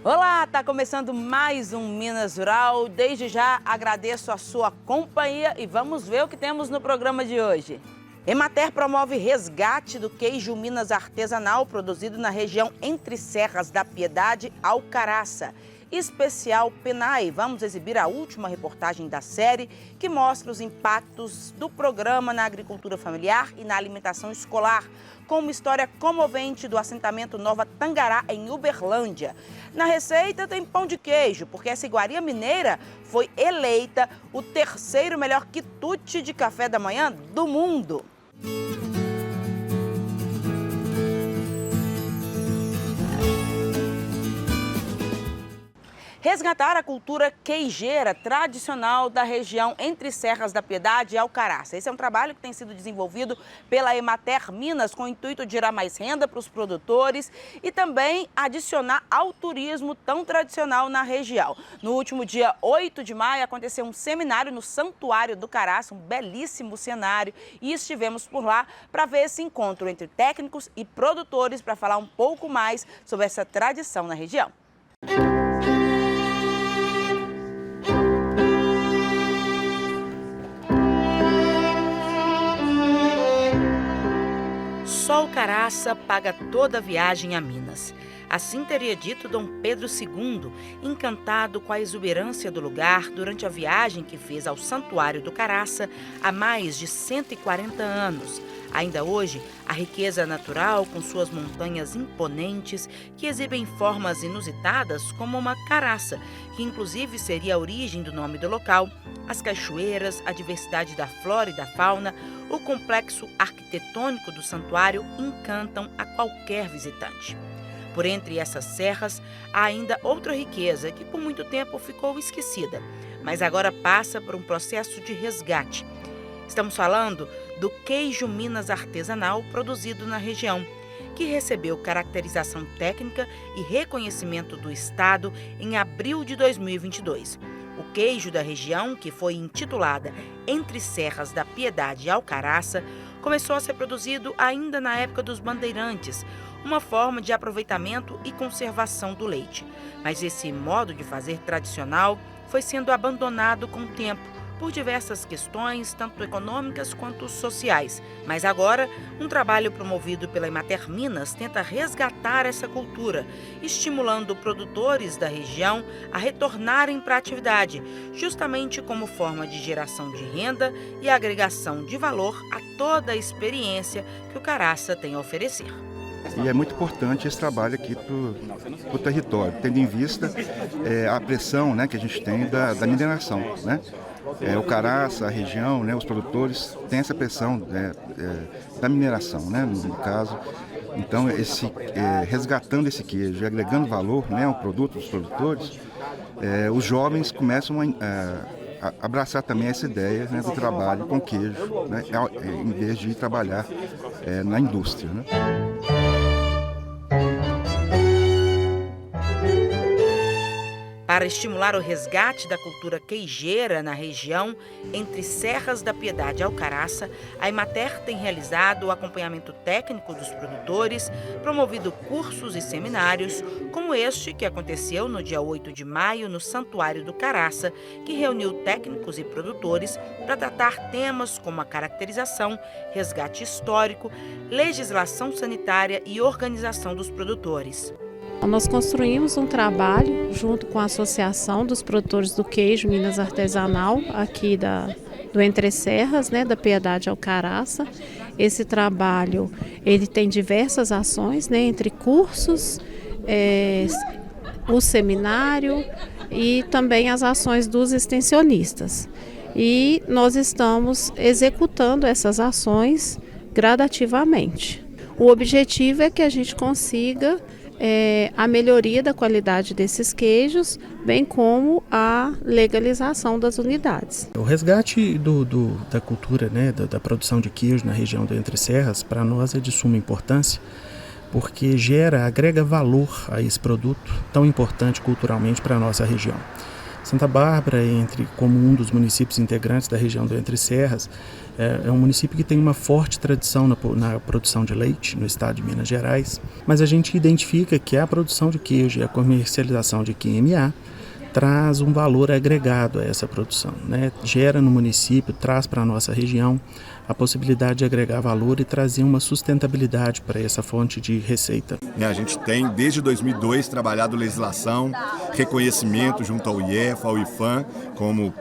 Olá, tá começando mais um Minas Rural. Desde já agradeço a sua companhia e vamos ver o que temos no programa de hoje. Emater promove resgate do queijo Minas artesanal produzido na região Entre Serras da Piedade, Alcaraça. Especial PENAI. Vamos exibir a última reportagem da série que mostra os impactos do programa na agricultura familiar e na alimentação escolar, com uma história comovente do assentamento Nova Tangará, em Uberlândia. Na receita tem pão de queijo, porque essa iguaria mineira foi eleita o terceiro melhor quitute de café da manhã do mundo. Resgatar a cultura queijeira tradicional da região Entre Serras da Piedade e Alcaraça. Esse é um trabalho que tem sido desenvolvido pela Emater Minas com o intuito de gerar mais renda para os produtores e também adicionar ao turismo tão tradicional na região. No último dia 8 de maio aconteceu um seminário no Santuário do Caraça, um belíssimo cenário, e estivemos por lá para ver esse encontro entre técnicos e produtores para falar um pouco mais sobre essa tradição na região. Só o Caraça paga toda a viagem a Minas. Assim teria dito Dom Pedro II, encantado com a exuberância do lugar durante a viagem que fez ao Santuário do Caraça há mais de 140 anos. Ainda hoje, a riqueza natural, com suas montanhas imponentes, que exibem formas inusitadas como uma caraça, que inclusive seria a origem do nome do local, as cachoeiras, a diversidade da flora e da fauna, o complexo arquitetônico do santuário encantam a qualquer visitante. Por entre essas serras, há ainda outra riqueza que por muito tempo ficou esquecida, mas agora passa por um processo de resgate. Estamos falando do queijo Minas artesanal produzido na região, que recebeu caracterização técnica e reconhecimento do Estado em abril de 2022. O queijo da região, que foi intitulada Entre Serras da Piedade e Alcaraça, começou a ser produzido ainda na época dos bandeirantes, uma forma de aproveitamento e conservação do leite. Mas esse modo de fazer tradicional foi sendo abandonado com o tempo, por diversas questões, tanto econômicas quanto sociais. Mas agora, um trabalho promovido pela Emater Minas tenta resgatar essa cultura, estimulando produtores da região a retornarem para a atividade, justamente como forma de geração de renda e agregação de valor a toda a experiência que o Caraça tem a oferecer. E é muito importante esse trabalho aqui para o território, tendo em vista a pressão, né, que a gente tem da mineração, né? O Caraça, a região, né, os produtores têm essa pressão da mineração, né, no caso. Então, resgatando esse queijo e agregando valor, né, ao produto dos produtores, os jovens começam a abraçar também essa ideia, né, do trabalho com queijo, né, em vez de trabalhar na indústria, né? Para estimular o resgate da cultura queijeira na região Entre Serras da Piedade e Alcaraça, a Emater tem realizado o acompanhamento técnico dos produtores, promovido cursos e seminários, como este que aconteceu no dia 8 de maio no Santuário do Caraça, que reuniu técnicos e produtores para tratar temas como a caracterização, resgate histórico, legislação sanitária e organização dos produtores. Nós construímos um trabalho junto com a Associação dos Produtores do Queijo Minas Artesanal, aqui do Entre Serras, né, da Piedade Alcaraça. Esse trabalho ele tem diversas ações, né, entre cursos, o seminário e também as ações dos extensionistas. E nós estamos executando essas ações gradativamente. O objetivo é que a gente consiga a melhoria da qualidade desses queijos, bem como a legalização das unidades. O resgate da cultura, né, da produção de queijo na região do Entre Serras, para nós é de suma importância, porque agrega valor a esse produto tão importante culturalmente para a nossa região. Santa Bárbara, como um dos municípios integrantes da região do Entre Serras, é um município que tem uma forte tradição na produção de leite no estado de Minas Gerais, mas a gente identifica que a produção de queijo e a comercialização de QMA traz um valor agregado a essa produção, né? Gera no município, traz para a nossa região a possibilidade de agregar valor e trazer uma sustentabilidade para essa fonte de receita. A gente tem, desde 2002, trabalhado legislação, reconhecimento junto ao IEF, ao IFAM, como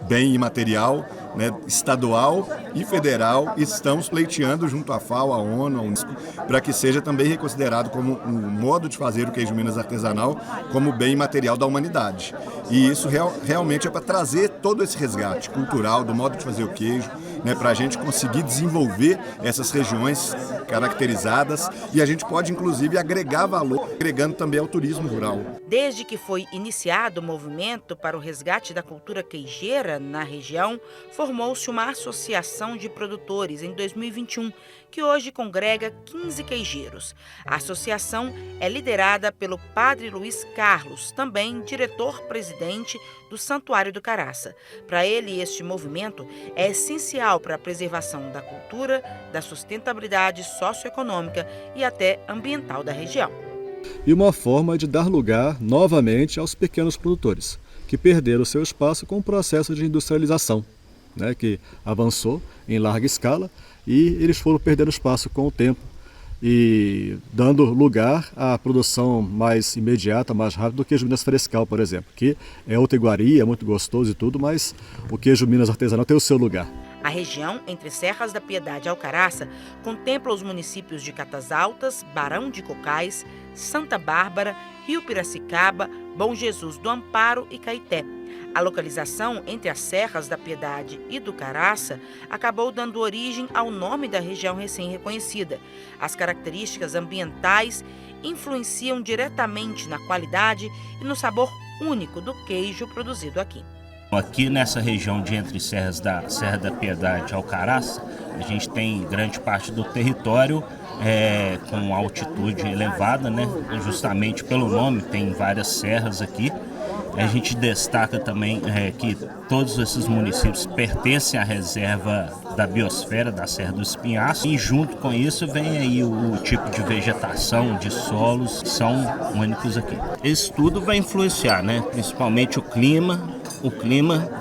bem imaterial, né, estadual e federal, e estamos pleiteando junto à FAO, à ONU, à Unesco, para que seja também reconsiderado como um modo de fazer o queijo Minas artesanal como bem imaterial da humanidade. E isso realmente é para trazer todo esse resgate cultural do modo de fazer o queijo, né, para a gente conseguir desenvolver essas regiões caracterizadas, e a gente pode inclusive agregar valor, agregando também ao turismo rural. Desde que foi iniciado o movimento para o resgate da cultura queijeira na região, formou-se uma associação de produtores em 2021, que hoje congrega 15 queijeiros. A associação é liderada pelo Padre Luiz Carlos, também diretor-presidente do Santuário do Caraça. Para ele, este movimento é essencial para a preservação da cultura, da sustentabilidade socioeconômica e até ambiental da região. E uma forma de dar lugar novamente aos pequenos produtores, que perderam seu espaço com o processo de industrialização, né, que avançou em larga escala, e eles foram perdendo espaço com o tempo e dando lugar à produção mais imediata, mais rápida do queijo Minas Frescal, por exemplo, que é outra iguaria, é muito gostoso e tudo, mas o queijo Minas artesanal tem o seu lugar. A região entre Serras da Piedade e Alcaraça contempla os municípios de Catas Altas, Barão de Cocais, Santa Bárbara, Rio Piracicaba, Bom Jesus do Amparo e Caeté. A localização entre as Serras da Piedade e do Caraça acabou dando origem ao nome da região recém-reconhecida. As características ambientais influenciam diretamente na qualidade e no sabor único do queijo produzido aqui. Aqui nessa região de Entre Serras da Serra da Piedade e Alcaraça, a gente tem grande parte do território com altitude elevada, né? Justamente pelo nome, tem várias serras aqui. A gente destaca também que todos esses municípios pertencem à reserva da biosfera da Serra do Espinhaço, e junto com isso vem aí o tipo de vegetação, de solos que são únicos aqui. Isso tudo vai influenciar, né? Principalmente o clima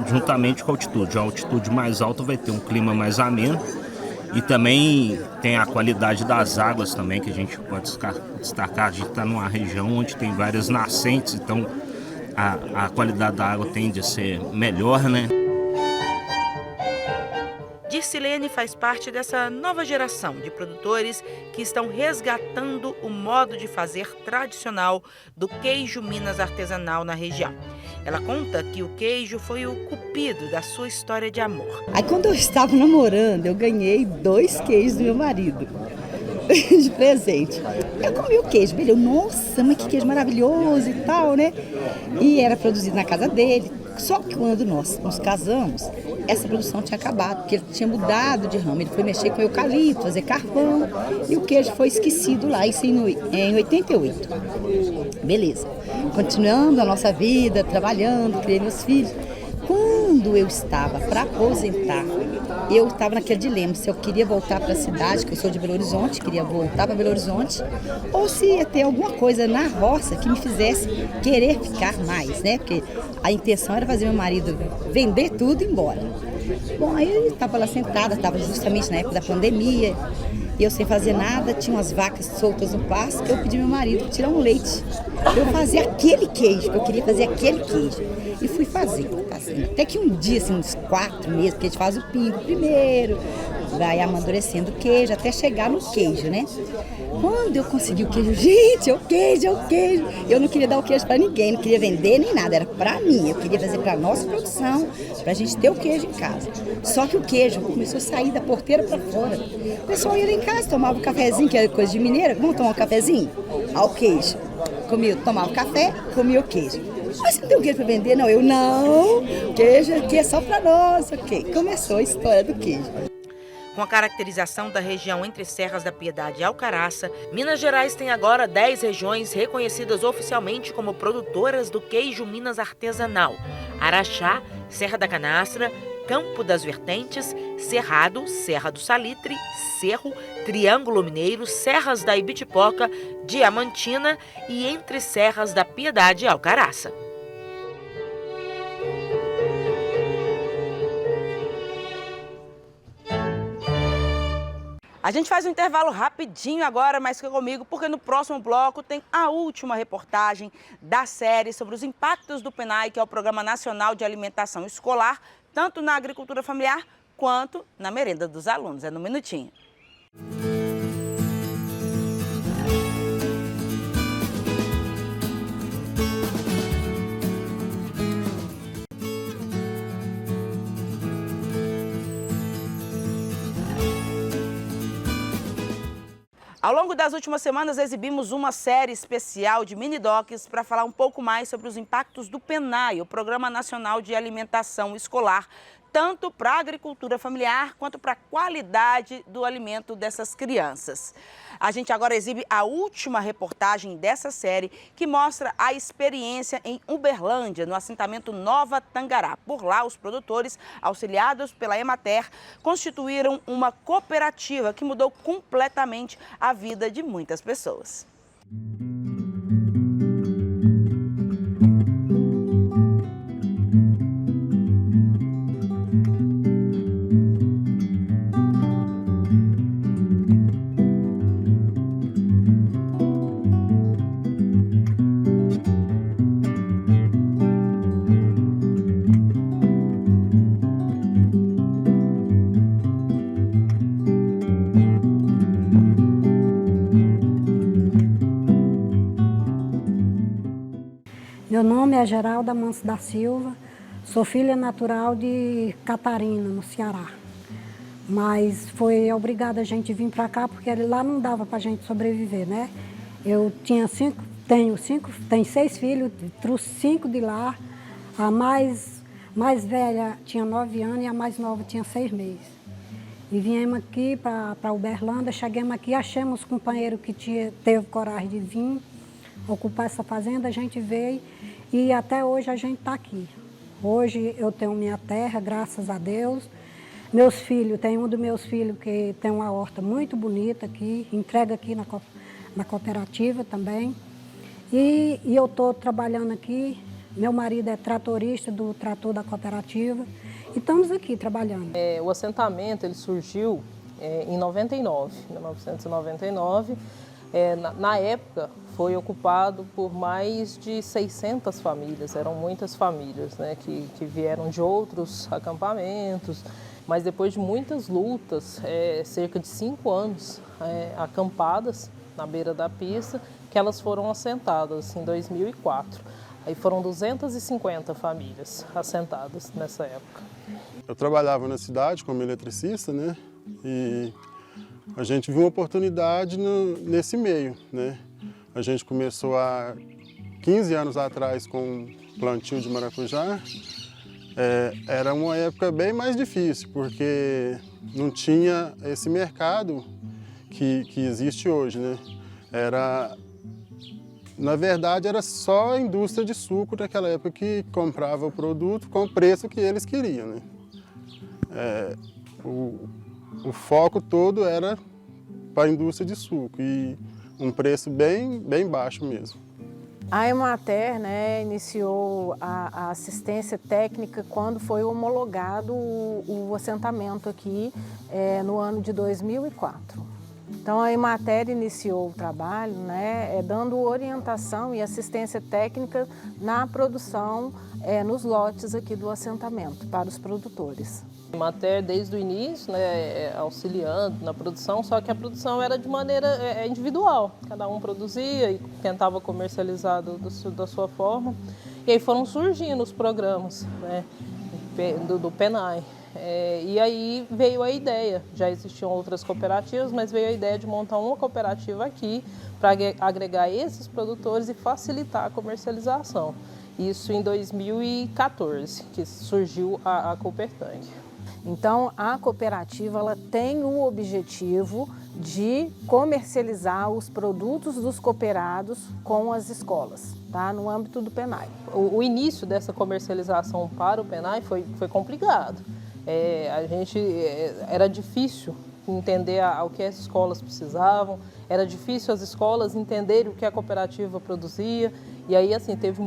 juntamente com a altitude. A altitude mais alta vai ter um clima mais ameno, e também tem a qualidade das águas também, que a gente pode destacar. A gente está numa região onde tem várias nascentes, então a qualidade da água tende a ser melhor, né? Dircilene faz parte dessa nova geração de produtores que estão resgatando o modo de fazer tradicional do queijo Minas artesanal na região. Ela conta que o queijo foi o cupido da sua história de amor. Aí quando eu estava namorando, eu ganhei 2 queijos do meu marido de presente. Eu comi o queijo, ele, nossa, mas que queijo maravilhoso e tal, né? E era produzido na casa dele. Só que quando nós nos casamos, essa produção tinha acabado, porque ele tinha mudado de ramo. Ele foi mexer com eucalipto, fazer carvão, e o queijo foi esquecido lá, isso em 88. Beleza. Continuando a nossa vida, trabalhando, criei meus filhos. Quando eu estava para aposentar, eu estava naquele dilema, se eu queria voltar para a cidade, que eu sou de Belo Horizonte, queria voltar para Belo Horizonte, ou se ia ter alguma coisa na roça que me fizesse querer ficar mais, né? Porque a intenção era fazer meu marido vender tudo e ir embora. Bom, aí eu estava lá sentada, estava justamente na época da pandemia, e eu sem fazer nada, tinha umas vacas soltas no pasto, que eu pedi ao meu marido para tirar um leite, para eu fazer aquele queijo, que eu queria fazer aquele queijo. E fui fazendo. Até que um dia, assim, uns 4 meses, porque a gente faz o pingo primeiro, vai amadurecendo o queijo, até chegar no queijo, né? Quando eu consegui o queijo, gente, é o queijo. Eu não queria dar o queijo para ninguém, não queria vender nem nada, era para mim. Eu queria fazer para nossa produção, para a gente ter o queijo em casa. Só que o queijo começou a sair da porteira para fora. O pessoal ia lá em casa, tomava um cafezinho, que era coisa de mineira, vamos tomar um cafezinho? Ao queijo. Tomava café, comia o queijo. Mas você não tem o queijo para vender? Não, eu não. Queijo aqui é só para nós, ok. Começou a história do queijo. Com a caracterização da região entre Serras da Piedade e Alcaraça, Minas Gerais tem agora 10 regiões reconhecidas oficialmente como produtoras do queijo Minas artesanal. Araxá, Serra da Canastra, Campo das Vertentes, Cerrado, Serra do Salitre, Cerro, Triângulo Mineiro, Serras da Ibitipoca, Diamantina e Entre Serras da Piedade e Alcaraça. A gente faz um intervalo rapidinho agora, mas fica comigo, porque no próximo bloco tem a última reportagem da série sobre os impactos do PNAE, que é o Programa Nacional de Alimentação Escolar, tanto na agricultura familiar quanto na merenda dos alunos. É no Minutinho. Ao longo das últimas semanas, exibimos uma série especial de mini-docs para falar um pouco mais sobre os impactos do PNAE, o Programa Nacional de Alimentação Escolar, tanto para a agricultura familiar quanto para a qualidade do alimento dessas crianças. A gente agora exibe a última reportagem dessa série, que mostra a experiência em Uberlândia, no assentamento Nova Tangará. Por lá, os produtores, auxiliados pela Emater, constituíram uma cooperativa que mudou completamente a vida de muitas pessoas. Meu nome é Geralda Manso da Silva, sou filha natural de Catarina, no Ceará. Mas foi obrigada a gente vir para cá porque lá não dava para a gente sobreviver, né? Eu tinha tenho 6 filhos, trouxe 5 de lá. A mais velha tinha 9 anos e a mais nova tinha 6 meses. E viemos aqui para Uberlândia, chegamos aqui, achamos um companheiro que teve coragem de vir ocupar essa fazenda, a gente veio e até hoje a gente está aqui. Hoje eu tenho minha terra, graças a Deus. Meus filhos, tem um dos meus filhos que tem uma horta muito bonita aqui, entrega aqui na cooperativa também. E eu estou trabalhando aqui, meu marido é tratorista do trator da cooperativa e estamos aqui trabalhando. O assentamento ele surgiu em 1999. Na época foi ocupado por mais de 600 famílias, eram muitas famílias, né, que vieram de outros acampamentos, mas depois de muitas lutas, cerca de 5 anos acampadas na beira da pista, que elas foram assentadas em 2004. Aí foram 250 famílias assentadas nessa época. Eu trabalhava na cidade como eletricista, né, e a gente viu uma oportunidade nesse meio, né? A gente começou há 15 anos atrás com plantio de maracujá. Era uma época bem mais difícil, porque não tinha esse mercado que existe hoje, né? Na verdade, era só a indústria de suco naquela época que comprava o produto com o preço que eles queriam, né? O foco todo era para a indústria de suco e um preço bem baixo mesmo. A Emater, né, iniciou a assistência técnica quando foi homologado o assentamento aqui no ano de 2004. Então a Emater iniciou o trabalho, né, dando orientação e assistência técnica na produção, nos lotes aqui do assentamento para os produtores. A Emater desde o início, né, auxiliando na produção, só que a produção era de maneira individual. Cada um produzia e tentava comercializar da sua forma. E aí foram surgindo os programas, né, do PNAE. E aí veio a ideia, já existiam outras cooperativas, mas veio a ideia de montar uma cooperativa aqui para agregar esses produtores e facilitar a comercialização. Isso em 2014, que surgiu a Coopertang. Então, a cooperativa ela tem o objetivo de comercializar os produtos dos cooperados com as escolas. tá? No âmbito do PENAI. O início dessa comercialização para o PENAI foi complicado. Era difícil entender o que as escolas precisavam, era difícil as escolas entenderem o que a cooperativa produzia, e aí assim teve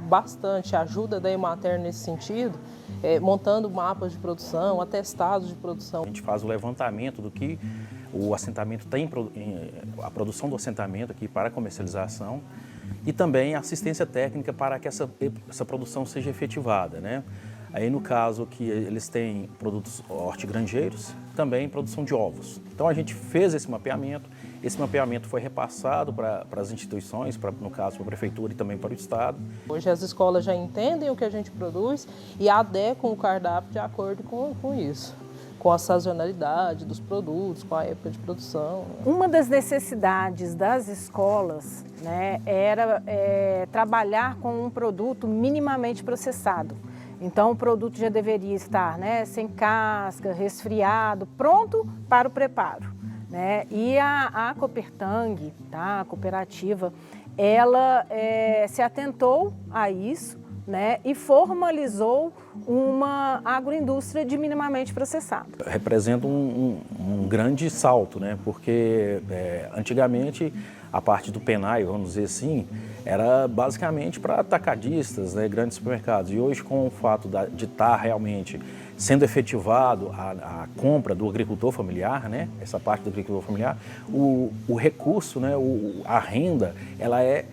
bastante ajuda da Emater nesse sentido, montando mapas de produção, atestados de produção. A gente faz o levantamento do que o assentamento tem, a produção do assentamento aqui para comercialização, e também assistência técnica para que essa produção seja efetivada, né? Aí, no caso que eles têm produtos hortigranjeiros, também produção de ovos. Então, a gente fez esse mapeamento foi repassado para as instituições, no caso, para a Prefeitura e também para o Estado. Hoje as escolas já entendem o que a gente produz e adequam o cardápio de acordo com isso, com a sazonalidade dos produtos, com a época de produção. Uma das necessidades das escolas, né, era trabalhar com um produto minimamente processado. Então, o produto já deveria estar, né, sem casca, resfriado, pronto para o preparo, né? E a Coopertang, tá, a cooperativa, ela se atentou a isso, né, e formalizou uma agroindústria de minimamente processado. Representa um grande salto, né, porque antigamente a parte do PENAI, vamos dizer assim, era basicamente para atacadistas, né, grandes supermercados. E hoje, com o fato de estar realmente sendo efetivado a compra do agricultor familiar, né, essa parte do agricultor familiar, o recurso, né, a renda, ela é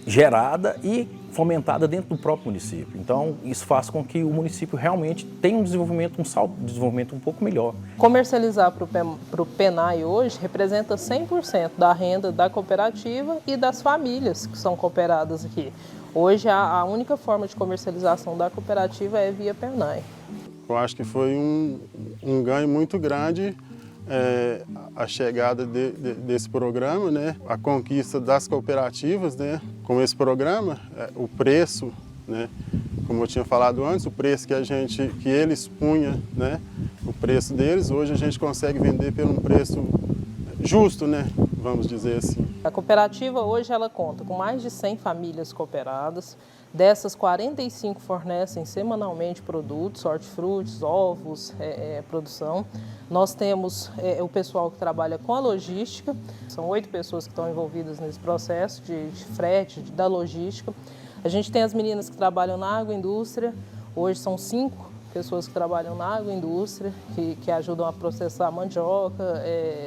gerada e fomentada dentro do próprio município. Então, isso faz com que o município realmente tenha um salto de desenvolvimento um pouco melhor. Comercializar para o PENAI hoje representa 100% da renda da cooperativa e das famílias que são cooperadas aqui. Hoje, a única forma de comercialização da cooperativa é via PENAI. Eu acho que foi um ganho muito grande a chegada desse programa, né? A conquista das cooperativas, né? Com esse programa, o preço, né? Como eu tinha falado antes, o preço que eles punham, né? O preço deles, hoje a gente consegue vender por um preço justo, né? Vamos dizer assim. A cooperativa hoje ela conta com mais de 100 famílias cooperadas. Dessas, 45 fornecem semanalmente produtos, hortifrutis, ovos, produção. Nós temos o pessoal que trabalha com a logística, são 8 pessoas que estão envolvidas nesse processo de frete, da logística. A gente tem as meninas que trabalham na agroindústria, hoje são 5 pessoas que trabalham na agroindústria, que ajudam a processar mandioca,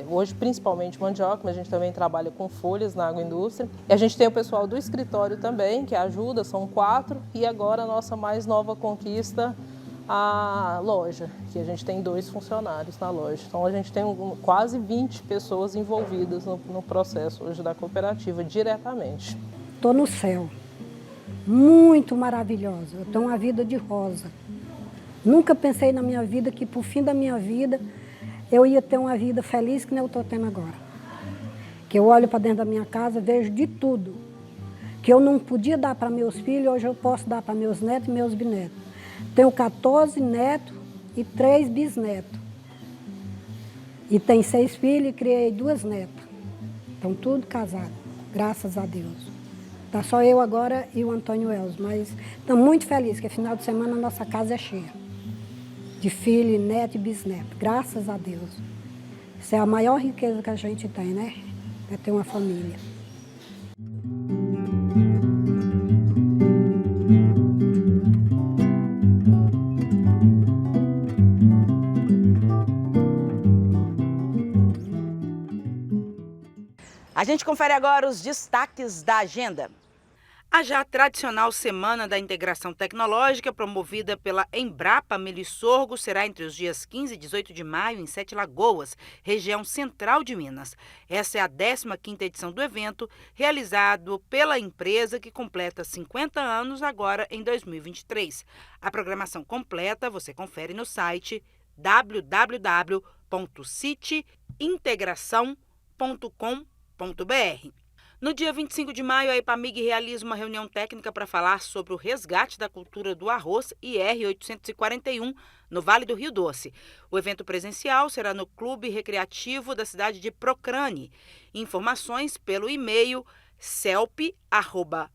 hoje principalmente mandioca, mas a gente também trabalha com folhas na agroindústria. E a gente tem o pessoal do escritório também, que ajuda, são 4, e agora a nossa mais nova conquista, a loja, que a gente tem 2 funcionários na loja. Então a gente tem quase 20 pessoas envolvidas no processo hoje da cooperativa, diretamente. Estou no céu, muito maravilhosa, eu tenho uma vida de rosa. Nunca pensei na minha vida que, por fim da minha vida, eu ia ter uma vida feliz que nem eu estou tendo agora. Que eu olho para dentro da minha casa, vejo de tudo. Que eu não podia dar para meus filhos, hoje eu posso dar para meus netos e meus bisnetos. Tenho 14 netos e 3 bisnetos. E tenho 6 filhos e criei 2 netas. Estão tudo casados, graças a Deus. Está só eu agora e o Antônio Elzo, mas estamos muito felizes, que final de semana a nossa casa é cheia. De filho, neto e bisneto, graças a Deus. Isso é a maior riqueza que a gente tem, né? É ter uma família. A gente confere agora os destaques da agenda. A já tradicional Semana da Integração Tecnológica, promovida pela Embrapa Milho e Sorgo, será entre os dias 15 e 18 de maio em Sete Lagoas, região central de Minas. Essa é a 15ª edição do evento, realizado pela empresa que completa 50 anos agora em 2023. A programação completa você confere no site www.citeintegração.com.br. No dia 25 de maio, a EPAMIG realiza uma reunião técnica para falar sobre o resgate da cultura do arroz IR-841 no Vale do Rio Doce. O evento presencial será no Clube Recreativo da cidade de Procrane. Informações pelo e-mail celp@epamig.com.br.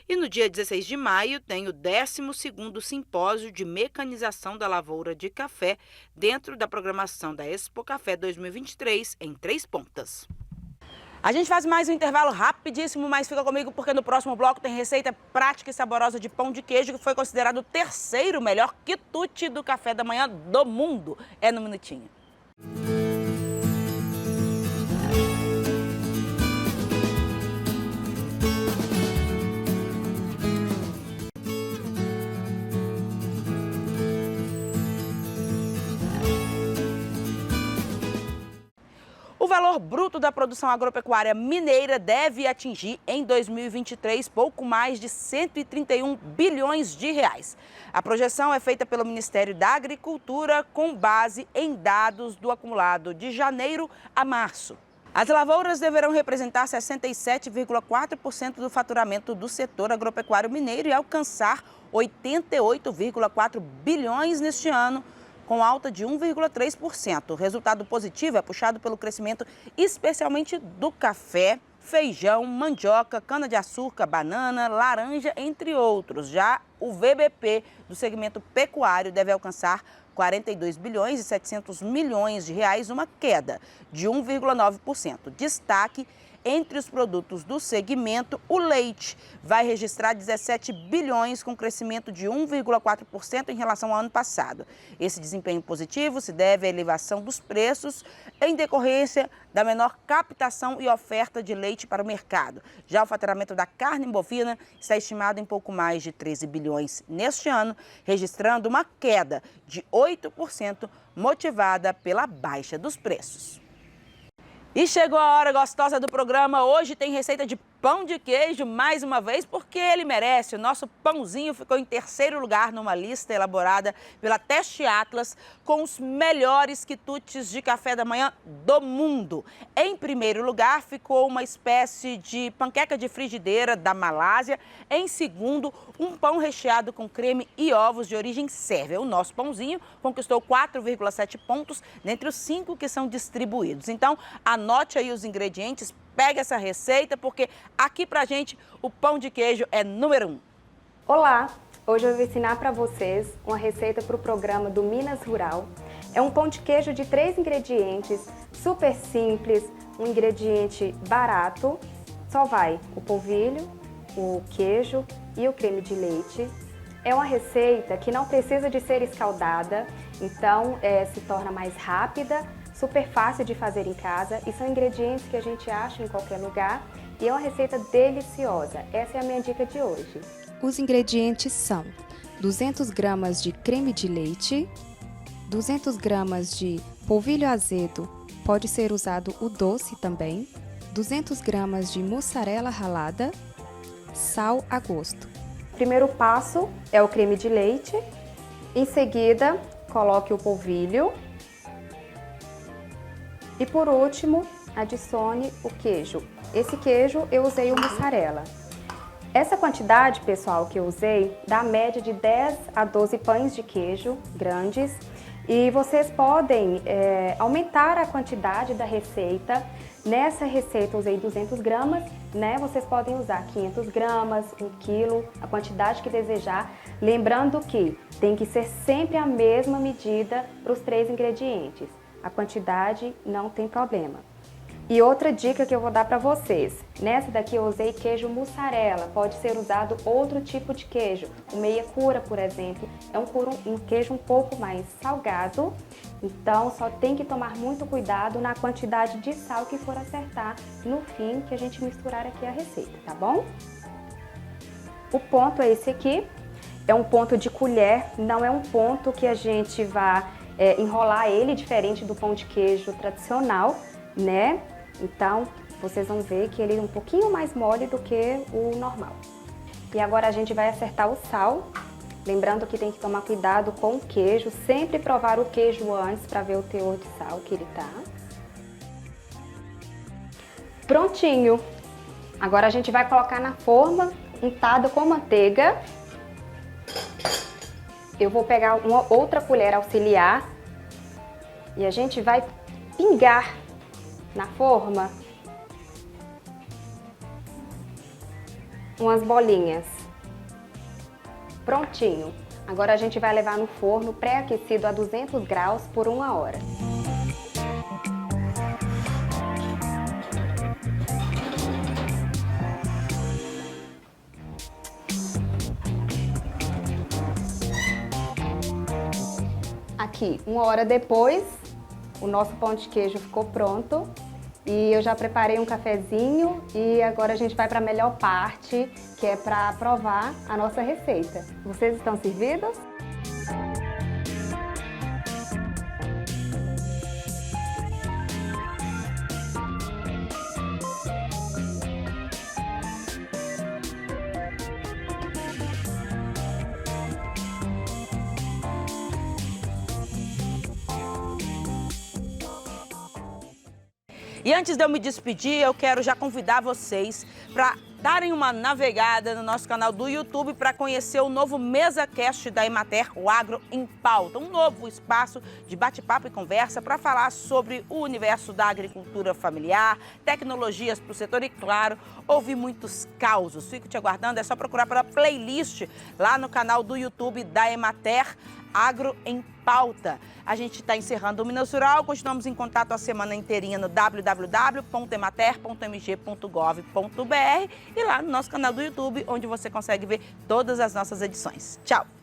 E no dia 16 de maio tem o 12º Simpósio de Mecanização da Lavoura de Café dentro da programação da Expo Café 2023 em Três Pontas. A gente faz mais um intervalo rapidíssimo, mas fica comigo porque no próximo bloco tem receita prática e saborosa de pão de queijo que foi considerado o 3º melhor quitute do café da manhã do mundo. É no Minutinho. O valor bruto da produção agropecuária mineira deve atingir, em 2023, pouco mais de 131 bilhões de reais. A projeção é feita pelo Ministério da Agricultura com base em dados do acumulado de janeiro a março. As lavouras deverão representar 67,4% do faturamento do setor agropecuário mineiro e alcançar 88,4 bilhões neste ano, com alta de 1,3%. O resultado positivo é puxado pelo crescimento especialmente do café, feijão, mandioca, cana-de-açúcar, banana, laranja, entre outros. Já o VBP do segmento pecuário deve alcançar 42 bilhões e 700 milhões de reais, uma queda de 1,9%. Destaque entre os produtos do segmento, o leite vai registrar 17 bilhões com crescimento de 1,4% em relação ao ano passado. Esse desempenho positivo se deve à elevação dos preços em decorrência da menor captação e oferta de leite para o mercado. Já o faturamento da carne bovina está estimado em pouco mais de 13 bilhões neste ano, registrando uma queda de 8% motivada pela baixa dos preços. E chegou a hora gostosa do programa. Hoje tem receita de pão de queijo mais uma vez, porque ele merece. O nosso pãozinho ficou em 3º lugar numa lista elaborada pela Teste Atlas com os melhores quitutes de café da manhã do mundo. Em 1º lugar ficou uma espécie de panqueca de frigideira da Malásia. Em 2º, um pão recheado com creme e ovos de origem sérvia. O nosso pãozinho conquistou 4,7 pontos dentre os 5 que são distribuídos. Então, anote aí os ingredientes. Pega essa receita, porque aqui pra gente o pão de queijo é número 1. Olá! Hoje eu vou ensinar para vocês uma receita para o programa do Minas Rural. É um pão de queijo de 3 ingredientes, super simples, um ingrediente barato. Só vai o polvilho, o queijo e o creme de leite. É uma receita que não precisa de ser escaldada, então se torna mais rápida, super fácil de fazer em casa e são ingredientes que a gente acha em qualquer lugar e é uma receita deliciosa. Essa é a minha dica de hoje. Os ingredientes são 200 gramas de creme de leite, 200 gramas de polvilho azedo, pode ser usado o doce também, 200 gramas de mussarela ralada, sal a gosto. Primeiro passo é o creme de leite, em seguida coloque o polvilho. E por último, adicione o queijo. Esse queijo eu usei o mussarela. Essa quantidade, pessoal, que eu usei, dá a média de 10 a 12 pães de queijo grandes. E vocês podem aumentar a quantidade da receita. Nessa receita eu usei 200 gramas, né? Vocês podem usar 500 gramas, 1 quilo, a quantidade que desejar. Lembrando que tem que ser sempre a mesma medida para os 3 ingredientes. A quantidade não tem problema. E outra dica que eu vou dar para vocês. Nessa daqui eu usei queijo mussarela. Pode ser usado outro tipo de queijo. O meia cura, por exemplo, é um queijo um pouco mais salgado. Então só tem que tomar muito cuidado na quantidade de sal que for acertar no fim que a gente misturar aqui a receita, tá bom? O ponto é esse aqui. É um ponto de colher, não é um ponto que a gente vai enrolar ele, diferente do pão de queijo tradicional, né? Então, vocês vão ver que ele é um pouquinho mais mole do que o normal. E agora a gente vai acertar o sal. Lembrando que tem que tomar cuidado com o queijo, sempre provar o queijo antes para ver o teor de sal que ele tá. Prontinho! Agora a gente vai colocar na forma untada com manteiga. Eu vou pegar uma outra colher auxiliar e a gente vai pingar na forma. umas bolinhas. Prontinho. Agora a gente vai levar no forno pré-aquecido a 200 graus por 1 hora. Aqui, 1 hora depois, o nosso pão de queijo ficou pronto. E eu já preparei um cafezinho e agora a gente vai para a melhor parte, que é para provar a nossa receita. Vocês estão servidos? E antes de eu me despedir, eu quero já convidar vocês para darem uma navegada no nosso canal do YouTube para conhecer o novo MesaCast da Emater, o Agro em Pauta. Um novo espaço de bate-papo e conversa para falar sobre o universo da agricultura familiar, tecnologias para o setor e, claro, ouvir muitos causos. Fico te aguardando, é só procurar pela playlist lá no canal do YouTube da Emater, Agro em Pauta. A gente está encerrando o Minas Rural, continuamos em contato a semana inteirinha no www.emater.mg.gov.br e lá no nosso canal do YouTube, onde você consegue ver todas as nossas edições. Tchau!